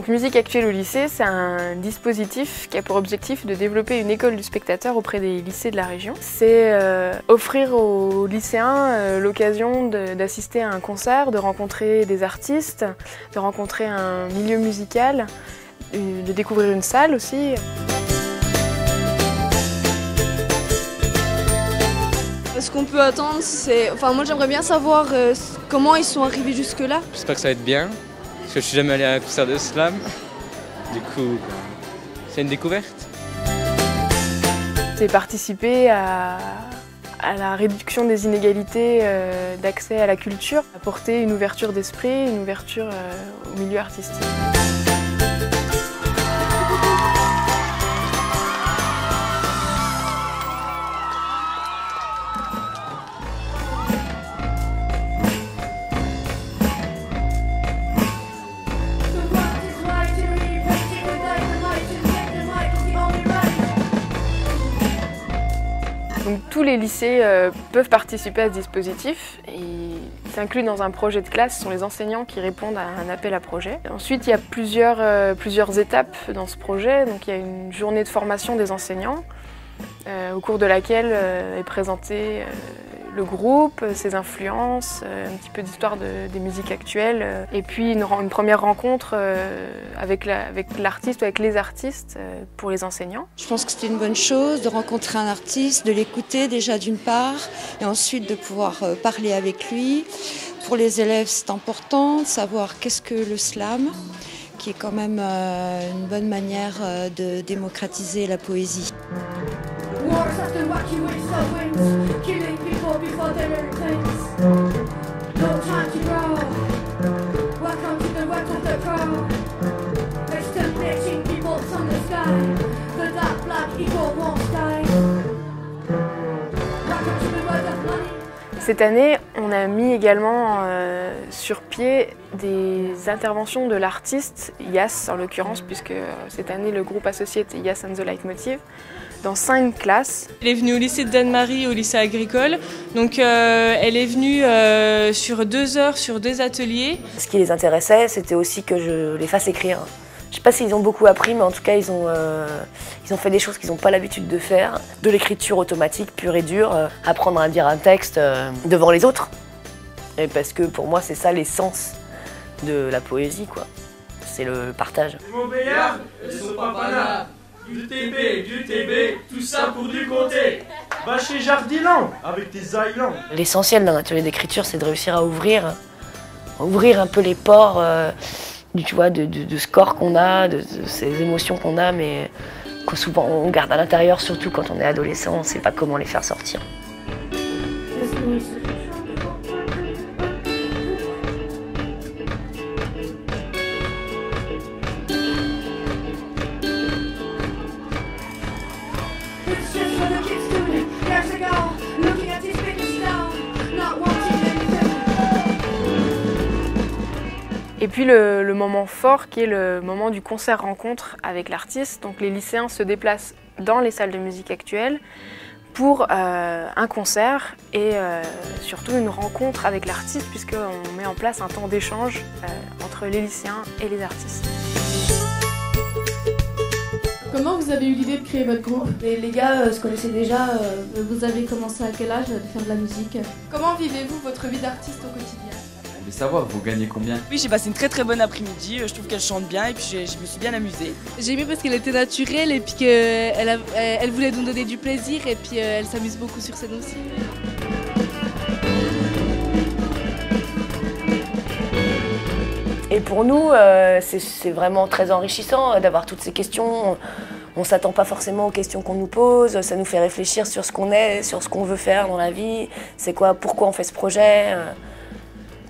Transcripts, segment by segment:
Donc, Musique Actuelle au lycée, c'est un dispositif qui a pour objectif de développer une école du spectateur auprès des lycées de la région. C'est offrir aux lycéens l'occasion d'assister à un concert, de rencontrer des artistes, de rencontrer un milieu musical, de découvrir une salle aussi. Ce qu'on peut attendre, c'est... Enfin, moi j'aimerais bien savoir comment ils sont arrivés jusque-là. J'espère que ça va être bien, parce que je suis jamais allé à un concert de slam. Du coup, c'est une découverte. C'est participer à la réduction des inégalités d'accès à la culture, apporter une ouverture d'esprit, une ouverture au milieu artistique. Donc, tous les lycées peuvent participer à ce dispositif et s'incluent dans un projet de classe. Ce sont les enseignants qui répondent à un appel à projet. Ensuite, il y a plusieurs étapes dans ce projet. Donc, il y a une journée de formation des enseignants au cours de laquelle est présenté le groupe, ses influences, un petit peu d'histoire des musiques actuelles, et puis une première rencontre avec l'artiste ou avec les artistes pour les enseignants. Je pense que c'était une bonne chose de rencontrer un artiste, de l'écouter déjà d'une part, et ensuite de pouvoir parler avec lui. Pour les élèves, c'est important de savoir qu'est-ce que le slam, qui est quand même une bonne manière de démocratiser la poésie. Cette année, on a mis également sur pied des interventions de l'artiste Yas, en l'occurrence, puisque cette année le groupe associé était Yas and the Leitmotiv, dans 5 classes. Elle est venue au lycée de Danemarie, au lycée agricole. Donc elle est venue sur 2 heures, sur 2 ateliers. Ce qui les intéressait, c'était aussi que je les fasse écrire. Je ne sais pas s'ils ont beaucoup appris, mais en tout cas, ils ont fait des choses qu'ils n'ont pas l'habitude de faire. De l'écriture automatique, pure et dure, apprendre à dire un texte devant les autres. Et parce que pour moi, c'est ça l'essence de la poésie, quoi. C'est le partage. Montbéliard et son papa du TB, tout ça pour du comté. Va chez Jardiland avec tes aïlants. L'essentiel d'un atelier d'écriture, c'est de réussir à ouvrir un peu les pores tu vois, de ce corps qu'on a, de ces émotions qu'on a, mais que souvent on garde à l'intérieur, surtout quand on est adolescent, on ne sait pas comment les faire sortir. Et puis le moment fort qui est le moment du concert-rencontre avec l'artiste. Donc les lycéens se déplacent dans les salles de musique actuelle pour un concert et surtout une rencontre avec l'artiste, puisqu'on met en place un temps d'échange entre les lycéens et les artistes. Comment vous avez eu l'idée de créer votre groupe? Les gars se connaissaient déjà. Vous avez commencé à quel âge de faire de la musique? Comment vivez-vous votre vie d'artiste au quotidien? Je voulais savoir, vous gagnez combien? Oui, j'ai passé une très bonne après-midi, je trouve qu'elle chante bien et puis je me suis bien amusée. J'ai aimé parce qu'elle était naturelle et puis qu'elle voulait nous donner du plaisir et puis elle s'amuse beaucoup sur scène aussi. Et pour nous, c'est vraiment très enrichissant d'avoir toutes ces questions. On ne s'attend pas forcément aux questions qu'on nous pose, ça nous fait réfléchir sur ce qu'on est, sur ce qu'on veut faire dans la vie, c'est quoi, pourquoi on fait ce projet,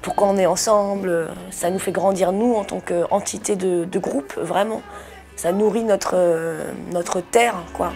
pourquoi on est ensemble. Ça nous fait grandir nous en tant qu'entité de groupe, vraiment. Ça nourrit notre terre, quoi.